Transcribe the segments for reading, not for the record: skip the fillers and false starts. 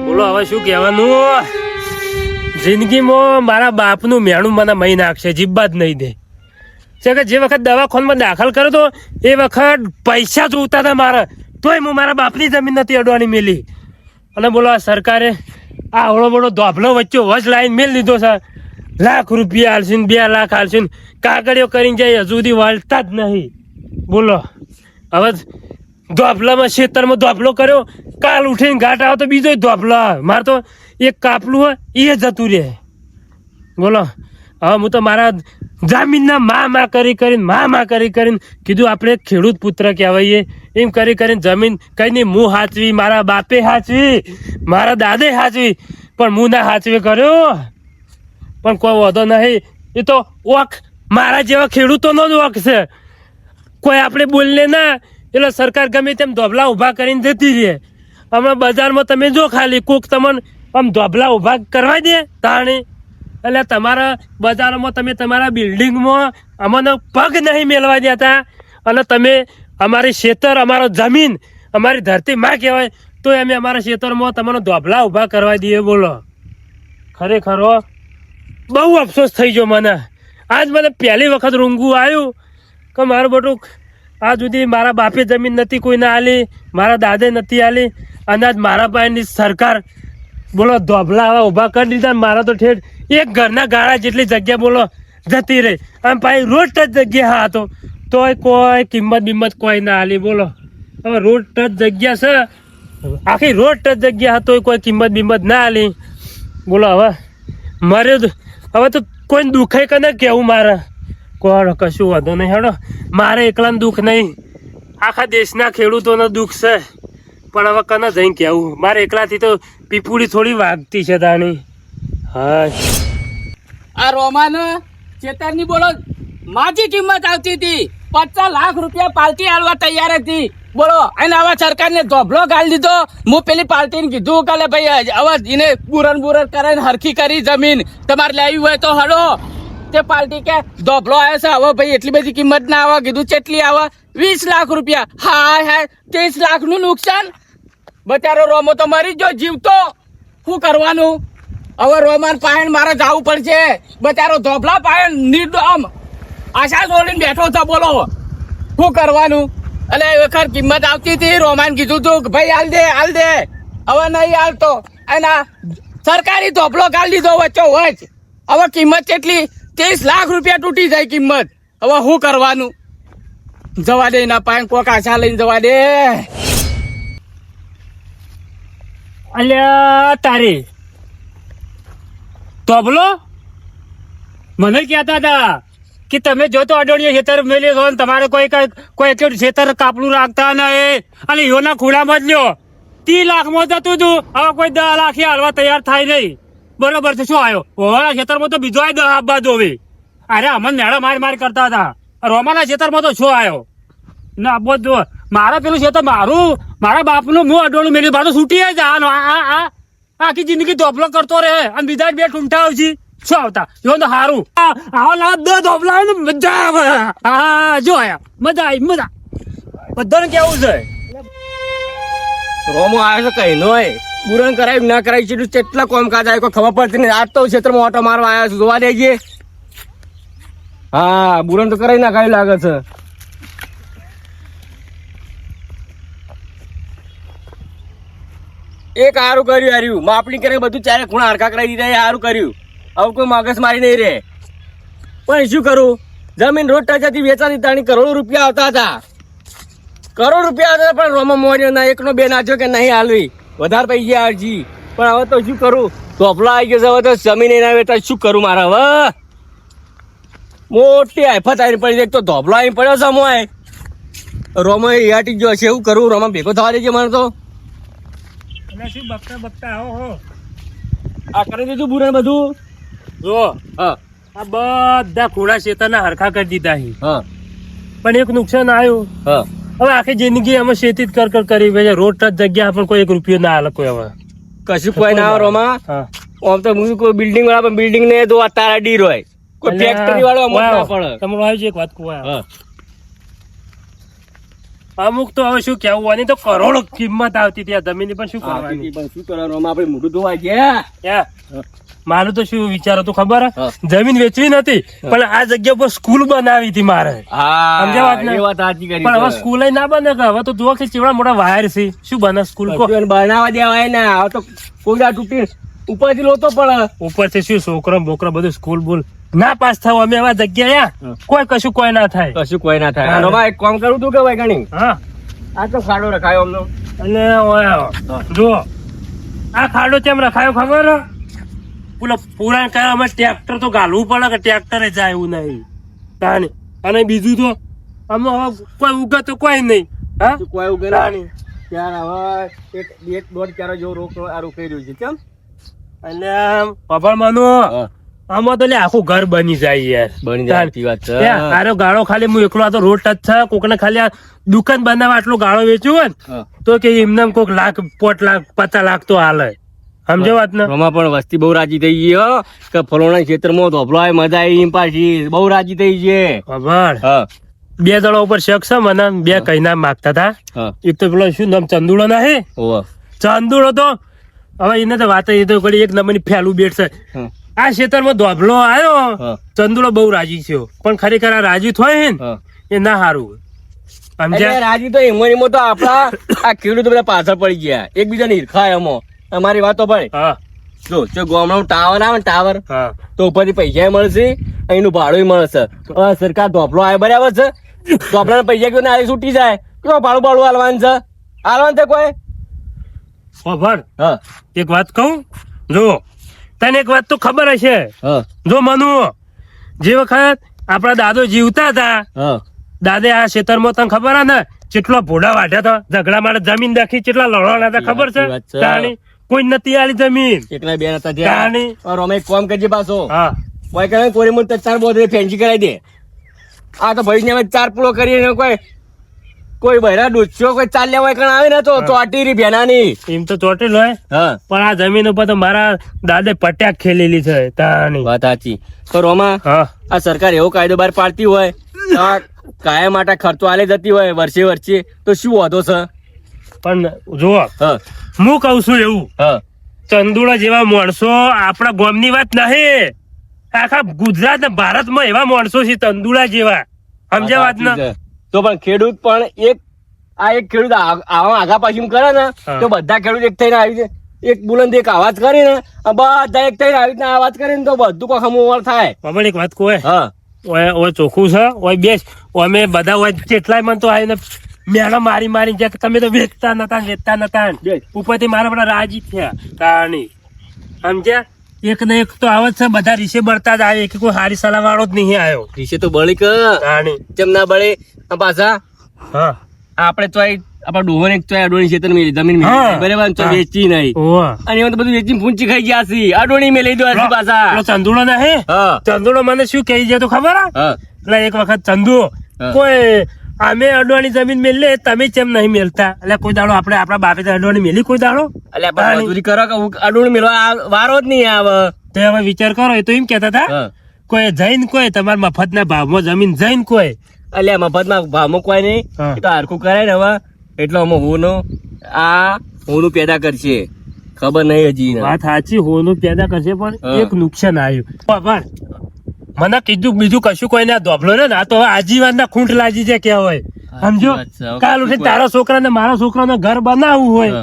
બોલો હવે શું કહેવાનું? જિંદગીમાં મારા બાપનું મેણું મને મહી નાખશે, જીબ્બા જ નહીં દે. છે કે જે વખત દવાખાનામાં દાખલ કર્યો તો એ વખત પૈસા જોતા હતા મારા, તોય હું મારા બાપની જમીન નથી અડવાની મેલી. અને બોલો આ સરકારે આ આવડો મોટો ધોબલો વચ્ચે વચ લાઈન મેલ લીધો છે. લાખ રૂપિયા હાલશે ને 2 લાખ હાલશે ને કાગળિયો કરીને જાય, હજુ સુધી વળતા જ નહીં. બોલો હવે ધોબલામાં ખેતરમાં ધોબલો કર્યો, કાલ ઉઠીને ઘાટ આવે તો બીજો ધોબલો. મારે તો એક કાપલું હોય એ જતું રહે. બોલો હવે હું તો મારા જમીનના મા કરીને કીધું આપણે ખેડૂત પુત્ર કહેવાય. એમ કરીને જમીન કઈ નહીં હું હાચવી, મારા બાપે હાચવી, મારા દાદે હાચવી, પણ હું ના હાચવી કર્યો. પણ કોઈ વાંધો નહીં, એ તો ઓખ મારા જેવા ખેડૂતોનો જ ઓખ છે. કોઈ આપણે બોલીએ ના એટલે સરકાર ગમે તેમ ધોબલા ઊભા કરીને જતી રહે. હમણાં બજારમાં તમે જો ખાલી કોક તમને આમ ધોબલા ઊભા કરવા દે તાણી, એટલે તમારા બજારમાં તમે તમારા બિલ્ડિંગમાં અમને પગ નહીં મેળવા દેતા, અને તમે અમારી ખેતર, અમારો જમીન, અમારી ધરતી માં કહેવાય તો અમે અમારા ખેતરમાં તમને ધોબલા ઊભા કરવા દઈએ. બોલો ખરેખર બહુ અફસોસ થઈ ગયો મને. આજ મને પહેલી વખત રૂંગું આવ્યું કે મારું બટું આ સુધી મારા બાપે જમીન નથી કોઈને આલી, મારા દાદે નથી આલી, અને આજ મારા પાસેની સરકાર બોલો ધોબલા આવા ઊભા કરી દીધા. મારા તો ઠેઠ એક ઘરના ગાળા જેટલી જગ્યા બોલો જતી રહી. આમ ભાઈ રોડ ટચ જગ્યા હા તોય કોઈ કિંમત કોઈ ના આલી. બોલો હવે રોડ ટચ જગ્યા છે, આખી રોડ ટચ જગ્યા તોય કોઈ કિંમત ના આલી. બોલો હવે મારે હવે તો કોઈ દુખાય કે ના કેવું મારે કોણ કશું વાંધો નહીં. હેડો મારે એકલાનું દુઃખ નહીં, આખા દેશના ખેડૂતોનો દુઃખ છે. પણ હવે કને જઈને કહેવું, મારે એકલાથી તો પીપુડી થોડી વાગતી છે તાણી. હા આ રોમાન ચેતરની બોલો માજી કિંમત આવતી હતી, 50 લાખ રૂપિયા પાલટી આલવા તૈયાર હતી. બોલો અને આવા સરકારને ધોબલો ગાળી દીધો. હું પેલી પાલટીને કીધું કે ભાઈ હવે એને બુરન કરીને હરખી કરી જમીન તમારે લેવી હોય તો હડો. તે પાલટી કે ધોબલો આવ્યો છે, હવે ભાઈ એટલી બધી કિંમત ના આવે. કીધું કેટલી આવે? 20 લાખ રૂપિયા. હા 30 લાખનું નુકસાન. બચારો રોમો તો મરી ગયો જીવતો. શું કરવાનું હવે? રોમાન પાયણ મારે જવું પડશે. બચારો ધોબલા પાયણ નિર્દોમ આશા જોડીને બેઠો છે. બોલો શું કરવાનું? એટલે એ વખત કિંમત આવતી હતી. રોમાન કીધું તું કે ભાઈ હાલ દે. હવે નહીં હાલતો. એના સરકારી ધોબલો ગાળી દીધો વચ્ચો વચ. હવે કિંમત કેટલી? 30 લાખ રૂપિયા તૂટી જાય કિંમત. હવે શું કરવાનું? જવા દે ના પાયણ, કોક આશા લઈને જવા દે. અલ્યા તારી ધોબલો મને કહેતા હતા કે તમે જો તો અડોળીએ ખેતર મેલી છો ને તમારે કોઈ ખેતર કાપલું રાખતા નહીં, અને યોના ખુલામાં જ લ્યો. 30 લાખમાં જતું હતું, હવે કોઈ 10 લાખ હાલવા તૈયાર થાય નહીં. બરોબર છે. શું આવ્યો ઓના ખેતરમાં તો બીજો 10 આપવા જોવે. અરે અમને મેળા માર કરતા હતા. રોમાના ખેતરમાં તો શું આવ્યો ના આપવો જો. મારા પેલું ખેતર મારા બાપનું હું અડોળું મેળ્યું, મારું છૂટી જવાનું. આખી જિંદગી ધોબલો કરતો રહે અને બીજા 2 ટૂંટા આવશે. શું આવતા જો તો સારું આવા લાભ 10 ધોબલા આવે ને મજા આવે. હા જો આયા મજા આવી બધાને કેવું છે. રોમો આવ્યો છે કઈ નો બુરણ કરાવી ના કરાવી છે કેટલા કોમકાજ આવ્યો ખબર પડતી નહીં. આજ તો ક્ષેત્રમાં ઓટો મારવા આવ્યા છે, જોવા દેજે. હા બુરણ તો કરાવી નાખાયું લાગે છે. એક સારું કર્યું માપણી કરીને બધું ચારે ખૂણા હરખા કરાવી દીધા. સારું કર્યું. હવે કોઈ મગજ મારી નહીં રે. પણ શું કરું, જમીન રોડ ટચ હતી વેચાતી તાણી કરોડો રૂપિયા આવતા હતા. પણ રોમો મોર્યો ના, 1 નો 2 નાખ્યો કે નહીં હાલવી, વધારે પૈસા આવજી. પણ હવે તો શું કરું, ધોપલા આવી ગયો છે. હવે તો જમીન એના વેતા શું કરું મારે? હવે મોટી આફત આવી પડી. એક તો ધોપલો આવી પડ્યો છે મોય. રોમો યાટી ગયો છે. એવું કરું રોમા ભેગો થવા દેજે મને તો. શું બકતા આવો હો આ કરી દીધું બુરણ બધું જો. હા આ બધા ખોડા ખેતરના હરખા કરી દીધા છે. હા પણ એક નુકસાન આવ્યું. હા હવે આખી જિંદગી અમે ખેતી જ કરી રોડ ટચ જગ્યા પણ કોઈ 1 રૂપિયો ના હાલે કોઈ. હવે કશું કોઈ ના આવે રોમા. આમ તો કોઈ બિલ્ડિંગ વાળા પણ બિલ્ડિંગ ને તો તારા ડીર હોય, કોઈ ફેક્ટરી વાળો અમુક ના પડે. તમારું આવ્યું છે એક વાત કહું. અમુક તો હવે શું કેવું આની તો કરોડો કિંમત આવતી હતી આ જમીનની, પણ શું કરવાની. પણ શું કરવાનું આપણે મોઢું ધોવા ગયા. ક્યાં? મારું તો શું વિચાર હતું ખબર હે? હા. જમીન વેચવી નથી પણ આ જગ્યા પર સ્કૂલ બનાવી હતી મારે. સમજ્યા વાત ને? એ વાત સાચી કરી પણ હવે સ્કૂલ ના બને કે હવે તો જુઓ કે ચેવડા મોટા વાયર છે, શું બને સ્કૂલ કો? બનાવવા દેવાય ને હવે તો કોગડા તૂટી ઉપરથી લોતો પડે. ઉપરથી શું છોકરો બોકરો બધું સ્કૂલ બોલ ના પાસ થાવ અમે એવા જગ્યા કોઈ કશું કોઈ ના થાય. કશું કોઈ ના થાય. આમાં એક કામ કરું તું કે ભાઈ ગણી હા આ તો ખાડો રખાયો અમનો. અને ઓય જુઓ આ ખાડો કેમ રખાયો ખબર હે? પેલો પુરાણ કયા અમે ટ્રેક્ટર તો ગાલવું પડે કે ટ્રેક્ટરે જાય એવું નહીં તાણી. અને બીજું તો અમે હવે કોઈ ઉગે તો કોઈ નહીં. હા કોઈ ઉગે નહીં. ત્યારે હવે એક દોઢ ક્યારે જેવો રોકાઈ રહ્યું છે કેમ? અને પપ્પા માનો આમાં તો લે આખું ઘર બની જાય યાર. બની જાય સાચી વાત છે. આરો ગાળો ખાલી હું એકલો આ તો રોડ ટચ છે કોકને ખાલી આ દુકાન બનાવવા આટલો ગાળો વેચ્યું હોય ને તો કે એમને કોક લાખ 50 લાખ તો હાલે. સમજો વાત ને? આમાં પણ વસ્તી બહુ રાજી થઈ ગઈ હો કે ફલોણા ક્ષેત્રમાં ધોપલો આવે મજા આવી એમ પાછી બહુ રાજી થઈ છે. ખબર હા 2 દડા ઉપર શક છે મને 2 કઈ નામ માંગતા હતા. એક તો પેલો શું નામ ચંદુડો ના ચંદુડો તો હવે એને તો વાત એ તો કરી એક નંબરની ફેલું બેટ છે. આ ક્ષેત્રમાં ધોબલો આવ્યો ચંદુડો બહુ રાજી છે પણ ખરેખર આ રાજી થાય ને એ ના સારું. સમજ્યા? રાજી તો એમાં તો આપડા આ ખેડૂતો બધા પાછળ પડી ગયા એકબીજાને ઈર્ખાય એમાં. અમારી વાતો ભાઈ જો ગામડાનું ટાવર આવે ને ટાવર તો ઉપરથી પૈસા મળશે એનું ભાડું મળશે. સરકાર ધોપલો આવે બરાબર છે ધોપલા પૈસા કેવું ના છૂટી જાય કેવું ભાડું હાલવાનું છે હાલવાનું છે કોઈ. ખબર એક વાત કહું જો તને એક વાત તો ખબર હશે જો મનુ જે વખત આપડા દાદો જીવતા હતા દાદે આ ખેતરમાં તને ખબર હે ને કેટલા ભોડા વાઢ્યા હતા ઝઘડા માટે જમીન દાખી કેટલા લડવાના હતા ખબર છે? તાણી કોઈ નથી આલી જમીન એકલા બેન હતા અમે કોમ કરજે પાછો કોઈ કહે કોઈ મને ચાર બોધે ફેન્સી કરાવી દે. આ તો ભાઈ ને 4 પૂળો કરીને કોઈ બહેરા ડૂચ્યો કોઈ ચાલ લેવા કણ આવે ને તો ચોટી રી ભેનાની એમ તો ચોટી લો પણ આ જમીન ઉપર તો મારા દાદે પટ્યાક ખેલેલી છે. તાણી વાત સાચી. પણ રોમા આ સરકાર એવો કાયદો બહાર પાડતી હોય કાયમ માટે ખર્ચો આલે જતી હોય વર્ષે તો શું વાંધો છે? પણ જુઓ હું કઉ છું એવું ચંદુડા જેવા માણસો આપણા ગામની વાત નહીં આખા ગુજરાત ને ભારતમાં એવા માણસો છે ચંદુડા જેવા. સમજ્યા વાત ને? તો પણ ખેડૂત પણ એક ખેડૂત આવા આગા પાછી કરે ને તો બધા ખેડૂત એક થઈને આવી એક બુલંદ એક અવાજ કરે ને બધા એક થઈને આવી રીતના અવાજ કરે ને તો બધું કોઈ હમુવર થાય. પણ એક વાત કહું ચોખ્ખું છે ઓય બેસ અમે બધા હોય કેટલાય મન તો આવીને મેળો મારી જાય તમે તો વેચતા નતા ઉપરથી મારા બધા રાજી થયા. તાણી સમજ્યા? એક ને એક તો આવત છે બધા રીસે બળતા જ આવે કે કોઈ હારી સલાહ વાળો જ નહીં આવ્યો. રીસે તો બળી કેમ ના બળે પાછા આપડે તો આપડા ડોહર એક તો અડોણી ખેતર મેલી જમીન બરાબર તો વેચી નહીં અને એમાં તો બધું વેચી પૂંચી ખાઈ ગયા છે. અડોણી મેં લઈ દો પાછા ચંદુડો ના હે ચંદુડો મને શું કહી જાય તો ખબર એટલે એક વખત ચંદુ કોઈ અમે અડવાની જમીન મેલે તમે કેમ નહીં મેલતા? એટલે કોઈ દાડો આપણે આપડા બાપે અડવાની મેલી કોઈ દાડો? એટલે મજૂરી કરો કે અડોણી મેળવા વારો જ નહીં આવે. તો હવે વિચાર કરો એ તો એમ કેતા હતા કોઈ જઈને કોઈ તમારા મફત ના ભાવમાં જમીન જઈને કોઈ એટલે મફત ના ભાવમાં કોઈ નહીં એ તો હરખું કરાય ને હવે એટલે અમે હોનું પેદા કરશે ખબર નહીં હજી. વાત સાચી હોનું પેદા કરશે પણ એક નુકસાન આવ્યું મને કીધું બીજું કશું કોઈ ના ધોબલો ને આ તો હવે આજીવન ના ખૂંટ લાગી જાય કેવાય. સમજો કાલ ઉઠી તારા છોકરા ને મારા છોકરા ને ઘર બનાવવું હોય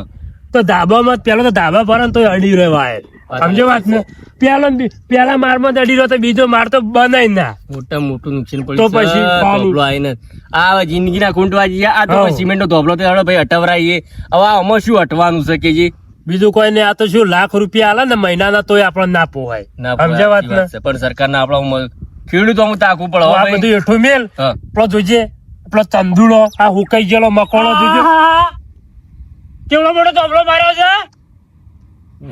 તો ધાબામાં પેલો તો ધાબા પર તો અડી રહેવાય. સમજો વાત ને? પેલા માર માં અડી રહ્યો તો બીજો માર તો બનાય ના મોટું નુકસાન પડ્યું. તો પછી આ જિંદગી ના ખૂંટ વાજી આ તો સિમેન્ટ નો ધોબલો તો ભાઈ હટવરાઈએ હવે આમાં શું હટવાનું છે કે બીજું કોઈ ને આ તો શું લાખ રૂપિયા આલે ને મહિનાના તોય આપણને ના પોવાય. સમજ્યા વાત ને? પણ સરકાર ના આપડા ખેડૂતો તાકવું પડે આ બધું એઠું મેલ પેલો જોજે પેલો ચંદુડો આ હુકાઈ ગયેલો મકોડો જોજો કેવડો મોટો ધોબલો માર્યો છે.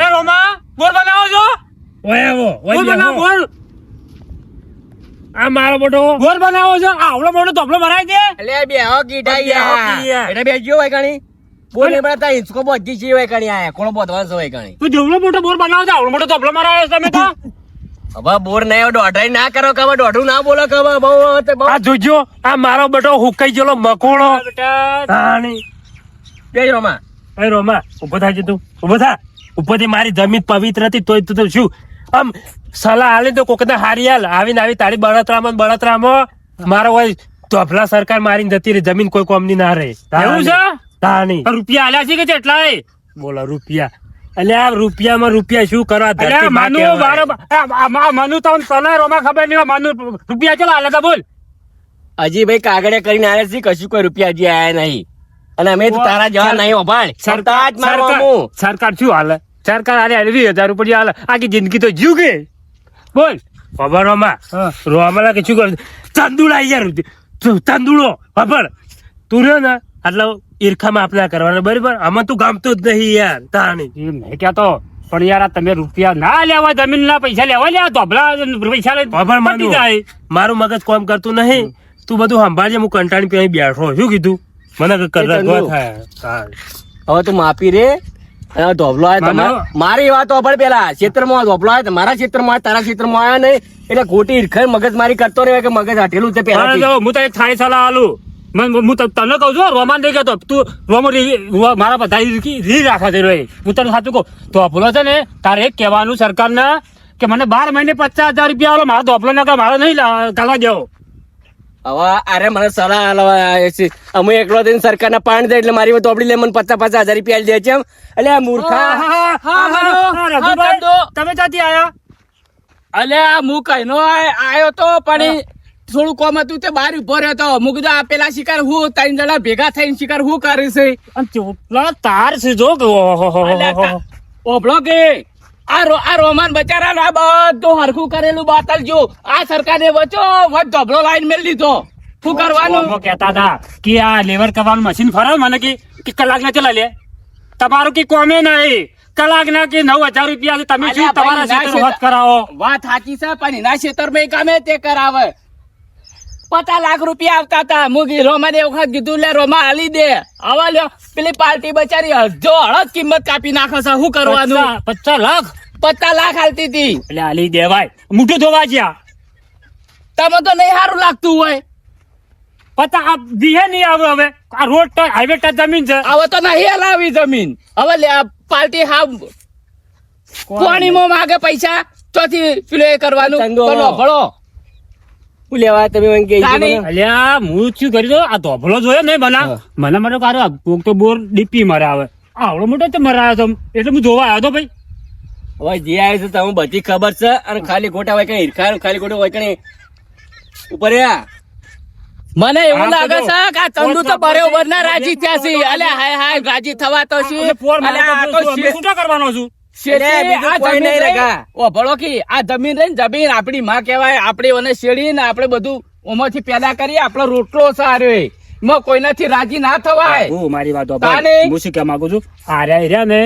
એ રોમા બોર બનાવો છો? ઓય બોર બનાવો બોર. આ મારો મોટો બોર બનાવો છો? આવડો મોટો ધોબલો ભરાય છે? એટલે બે હો કીધા એટલે બે જો હોય કણી બોર ને બતા ઇંચકો બોધી છે હોય કણી આયા કોણ બોધવાન છે હોય કણી તું જેવડો મોટો બોર બનાવો છો આવડો મોટો ધોબલો માર્યો છે તમે તો હવે બોર નહીં દોઢાઈ ના કરો કે હવે દોઢું ના બોલો કે હવે બહુ આ જોજો આ મારો બેટો હુકાઈ ગયેલો મકોડો તાણી. બે રોમા એ રોમા ઉભો થાય તું, ઉભો થા. ઉપરથી મારી જમીન પવિત્ર હતી તોય તું તો શું આમ સલાહ હાલે તો કોકને હારી હાલ આવીને આવી તારી બળતરામાં મારો હોય ધોફલા સરકાર મારીને જતી રહી, જમીન કોઈ કોમની ના રહે. એવું છે? તાણી રૂપિયા આલ્યા છે કે કેટલા એ? બોલો રૂપિયા, એટલે આ રૂપિયામાં રૂપિયા શું કરવા ધરતી અલ્યા માં મનુ કહેવાય. મનુ તો તને રોમા ખબર નહીં હોય. મનુ રૂપિયા ચલો આલે તો બોલ. હજી ભાઈ કાગળે કરીને આવ્યા છે, કશું કોઈ રૂપિયા હજી આયા નહીં. અને અમે તો તારા જવા નહીં ઓભાળ સરકાર જ મારવા હું. સરકાર શું હાલે? સરકાર હાલે 20,000 રૂપિયા હાલે, આખી જિંદગી તો જીવ ગઈ. બોલ ખબર રોમા, રોમા કે શું કર તંદુડા યાર, તંદુડો ખબર તું રહ્યો ને એટલે ઈર્ખામાં આપના કરવાના, બરાબર? આમાં તું ગામતો જ નહીં યાર. તાણી એમ નહીં કહેતો, પણ યાર આ તમે રૂપિયા ના લેવા, જમીન ના પૈસા લેવા લ્યા ધોબલા પૈસા લઈ ખબર પતી જાય. મારું મગજ કામ કરતું નહીં, તું બધું સંભાળજે. હું કંટાળી પી અહીં બેઠો. શું કીધું મને એ તો થાય? હવે તું માપી રે. અને ધોબલો આવે તમારે મારી વાત હોભળ પેલા ક્ષેત્રમાં ધોબલો આવે મારા ક્ષેત્રમાં આવે, તારા ક્ષેત્રમાં આવ્યા નહીં એટલે ખોટી ઈર્ખા મગજ મારી કરતો રહ્યો કે મગજ હટેલું છે પેલા. હું તો એક થાળી સલાહ આલું. હું તને કઉ છું, રોમાન નહીં કહેતો તું. મારા બધા રી રાખવા દે રહ્યો. હું તને સાચું કહું, ધોપલો છે ને તારે એક કહેવાનું સરકારને કે મને 12 મહિને 50,000 રૂપિયા આલો, મારો ધોપલો ના મારો નહીં કરવા દેવો. હવે અરે મને સલાહ આલવા આવે છે. અમે એકલો થઈને સરકારના પાણી દે એટલે મારી ધોબડી લે મને 50,000 રૂપિયા દે છે એમ. એટલે આ મૂર્ખા તમે ક્યાંથી આયા? અલ્યા હું કઈનો આયો તો પણ થોડું કોમ હતું તે બહાર ઉભો રહ્યો તો. હું કીધું આ પેલા શિકાર હું 3 જણા ભેગા થઈને શિકાર હું કરે છે. અને ચોટલા તાર છે જો કે ઓભળો કે આ રોમાન બચારા આ બધું હરખું કરેલું બાતલ જો આ સરકારે વચો વચ ધોબળો લાઈન મેળ લીધો. શું કરવાનું? કેતા હતા કે આ લેવર કરવાનું મશીન ફરાવ મને કે કલાક ના ચલા લે. તમારું કે કોમે નહીં કલાક ના કે 9,000 રૂપિયા છે. તમે શું તમારા ક્ષેત્ર હોત કરાવો? વાત સાચી છે પણ એના ક્ષેત્રમાં ગમે તે કરાવે. 50 લાખ રૂપિયા આવતા હતા. હું રોમાને એ વખત કીધું લે રોમા હાલી દે. આવા લ્યો પેલી પાર્ટી બચારી અડધો હળદ કિંમત કાપી નાખે છે. શું કરવાનું? 50 લાખ 50 લાખ હાલતી હતી. એટલે આલી દેવાય. મુઠું ધોવા જ્યાં તમે તો નહીં સારું લાગતું હોય. પતા દીહે નહીં આવે. હવે આ રોડ હાઈવે ટચ જમીન છે. હવે તો નહીં હલાવી જમીન. હવે પાર્ટી હા પાણીમાં માગે પૈસા ચોથી પેલો એ કરવાનું. ચંદો. પેલો ભળો શું લેવા તમે મને કહી તાની. દીધું? અલ્યા હું શું કરી દઉં? આ ધોભલો જોયો ને મને મને કારો કોક તો બોર ડીપી મારે આવે. આવડો મોટો તો મરાયો તો એટલે હું જોવા આવ્યો તો ભાઈ. હવે જે આવે છે તમને બધી ખબર છે. અને ખાલી ખોટા હોય કઈ ઈર્ખા ખાલી ખોટું હોય કઈ ઉપર મને એવું આમ લાગે તો છે કે આ ચંદુ તો બરોબર ના રાજી થયા છે. અલ્યા હાય હાય રાજી થવા તો છે. એટલે પોર મારે અલ્યા આ તો તો શું કરવાનો છું? શેઠે બીજું આ કોઈ જમીન નહીં રહી. રખા. ઓ ભળો કી આ જમીન રહી ને જમીન આપણી માં કહેવાય. આપણે ઓને શેડી ને આપણે બધું ઓમાંથી પેદા કરીએ. આપણો રોટલો સારો એમાં કોઈનાથી રાજી ના થવાય. હું મારી વાત તાને. હું શું કહેવા માંગુ છું, આર્યા ને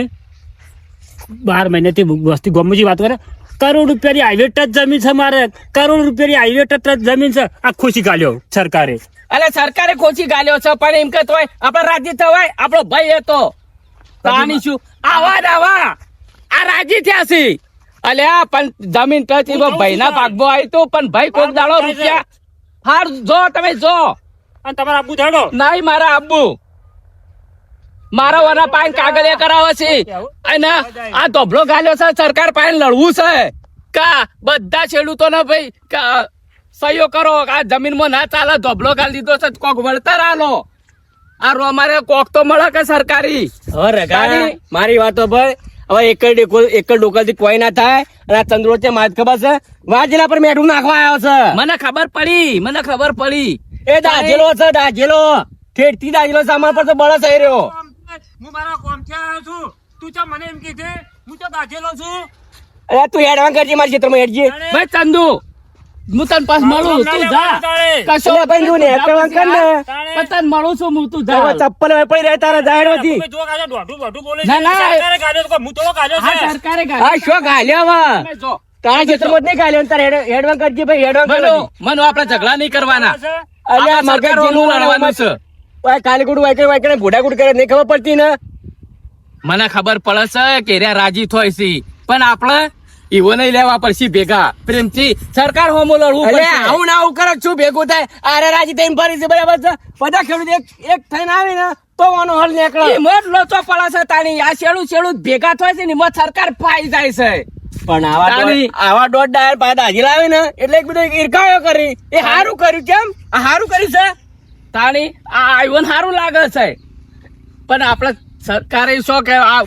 12 મહિનેથી વસ્તી ગમુજી વાત કરે. કરોડ રૂપિયાની હાઈવે ટચ જમીન છે મારે. કરોડ રૂપિયાની હાઈવે ટચ જમીન છે. આ ખુશી કાઢ્યો સરકારે. અલે સરકારે ખોચી ગાલ્યો છે પણ એમ કે તોય આપણે રાજી થવાય. આપણો ભાઈ હતો તાની શું આવા આ રાજી થયા છે. અલ્યા પણ જમીન ટચ ભાઈ ના ભાગવો આવી તો પણ ભાઈ કોક દાડો રૂપિયા હાર જો તમે જો. અને તમારા આબુ થયો નહીં મારા આબુ મારા વના પાન કાગળિયા કરાવે છે. અને આ ધોબળો ગાલ્યો છે સરકાર પાસે લડવું છે. કા બધા ખેડૂતો ને ભાઈ સહયોગ કરો. આ જમીનમાં ના ચાલે. ધોબળો ગાલી દીધો છે કોક વળતર આલો. આ અમારે કોક તો મળે કે સરકારી. હવે રગા મારી વાતો ભાઈ હવે એક ડોકલ થી કોઈ ના થાય. અને આ ચંદ્રો છે માજ ખબર છે વાજેલા પર મેઠું નાખવા આવ્યો છે. મને ખબર પડી. એ દાજેલો છે દાજેલો ઠેઠ થી દાજેલો સામાન પર તો બળસ થઈ રહ્યો. હું મારા કોમથી આવ્યો છું. તું ચા મને એમ કીધે હું તો દાજેલો છું. અરે તું હેડવાન કરજે મારા ક્ષેત્રમાં હેડજે. ભાઈ ચંદુ હું તને પાસ મળું તું જા. કશો અરે ભાઈ તું ને હેડવાન કર ને. પણ તને મળું છું હું તું હવે જા. ચપ્પલ હવે પડી રહે તારા જાહેરમાંથી. ના, ના. હું તો કાઢ્યો હા છે. સરકારે હા શું ગાલ્યો હવે તમે જો. તારા ક્ષેત્રમાં જ નહીં ગાલ્યો તારે હેડવાન કરજે ભાઈ હેડવાન મનો કરજે. આપણે ઝઘડા નહીં કરવાના. અલ્યા આપણે મગજ સરકારોનું જેનું લડવાનું છે. ઓય કાલીકુડ વાયકડે ભોડાકુડ કરે નહીં ખબર પડતી ને. મને ખબર પડે છે કે રહ્યા રાજી થાય છે પણ આપણે એવો નહીં લેવા પડશે ભેગા પ્રેમથી સરકાર હોમો લડવું અરે પડશે. આવું ના આવું કરે શું ભેગું થાય અરે રાજી થઈને ફરી છે બરાબર છે બધા ખેડૂત એક થઈને આવે ને તો આનો હલ નીકળે ઈ મોટ લોચો પડે છે તાણી આ શેડું શેડું ભેગા થાય છે ને એમાં સરકાર પાઈ જાય છે. પણ આવા દોઢ ડાયર પાસે હાજી લાવે ને એટલે એક બધો ઈર્ખાયો કરી એ સારું કર્યું કેમ આ સારું કર્યું છે તાણી આ આઈવન સારું લાગે છે પણ આપણે સરકારે શું કે આ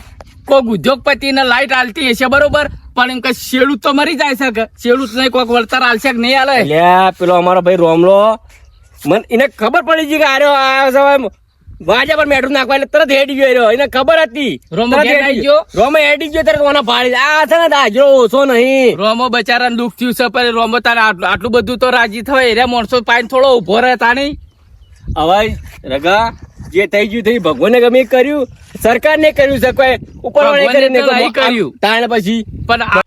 કોઈક ઉદ્યોગપતિને લાઈટ આલતી હશે બરોબર પણ એમ કે શેડૂત તો મરી જાય છે કે શેડૂત નહીં કોઈક વળતર આલશે કે નહીં આલે. અલ્યા પેલો અમારો ભાઈ રોમલો મને એને ખબર પડી ગઈ કે આર્યો આ સવાય વાજા પર મેઠું નાખવા એટલે તરત હેડી ગયો રહ્યો એને ખબર હતી રોમો તરત ઘેર આવી ગયો? રોમો હેડી ગયો તરત ઓના ફાડી આ છે ને દાજરો ઓછો નહીં રોમો બચારાને દુઃખ થયું છે પણ રોમો તારે આટલું બધું તો રાજી થવાય એરે માણસો પાઈને થોડો ઉભો રહે તાણી. હવે રગા જે થઈ ગયું થઈ ભગવાને ગમે એ કર્યું સરકારને કર્યું છે કોઈ ઉપરવાળે ભગવાને તો નહીં કર્યું. તાણ પછી પણ આ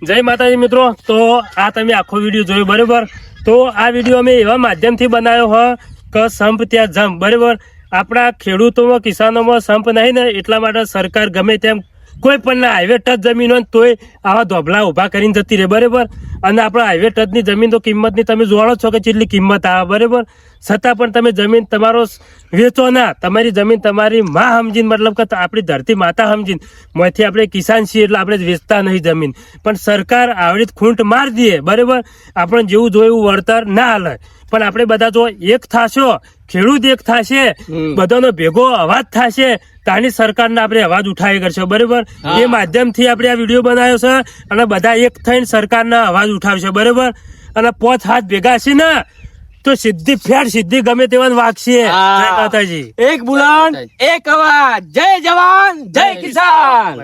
જય માતાજી મિત્રો. તો આ તમે આખો વિડીયો જોયો બરાબર. તો આ વિડીયો અમે એવા માધ્યમથી બનાવ્યો હોય કે સંપ ત્યાં જમ બરાબર. આપણા ખેડૂતોમાં કિસાનોમાં સંપ નહીં ને એટલા માટે સરકાર ગમે તેમ કોઈ પણ ના હાઈવે ટચ જમીન હોય ને તોય આવા ધોબલા ઉભા કરીને જતી રહે બરાબર. અને આપણા હાઈવે ટચની જમીન તો કિંમતની તમે જોડો છો કે કેટલી કિંમત આવે બરાબર. છતાં પણ તમે જમીન તમારો વેચો ના, તમારી જમીન તમારી માં સમજીને મતલબ કે આપણી ધરતી માતા સમજીને મોંથી આપણે કિસાન છીએ એટલે આપણે વેચતા નહીં જમીન. પણ સરકાર આવડી ખૂંટ માર દે બરાબર. આપણે જેવું જોઈએ એવું વળતર ના હાલે. પણ આપણે બધા જો એક થાશો, ખેડૂત એક થશે, બધાનો ભેગો અવાજ થશે, તાની સરકારને આપણે અવાજ ઉઠાવી કરશો બરાબર. એ માધ્યમથી આપણે આ વિડીયો બનાવ્યો છે અને બધા એક થઈને સરકારના અવાજ ઉઠાવશે બરાબર. અને 5 હાથ ભેગા છે ને તો સીધી ફેર સીધી ગમે તેવા વાગશે. જય માતાજી. એક બુલંદ એક અવાજ જય જવાન જય કિસાન.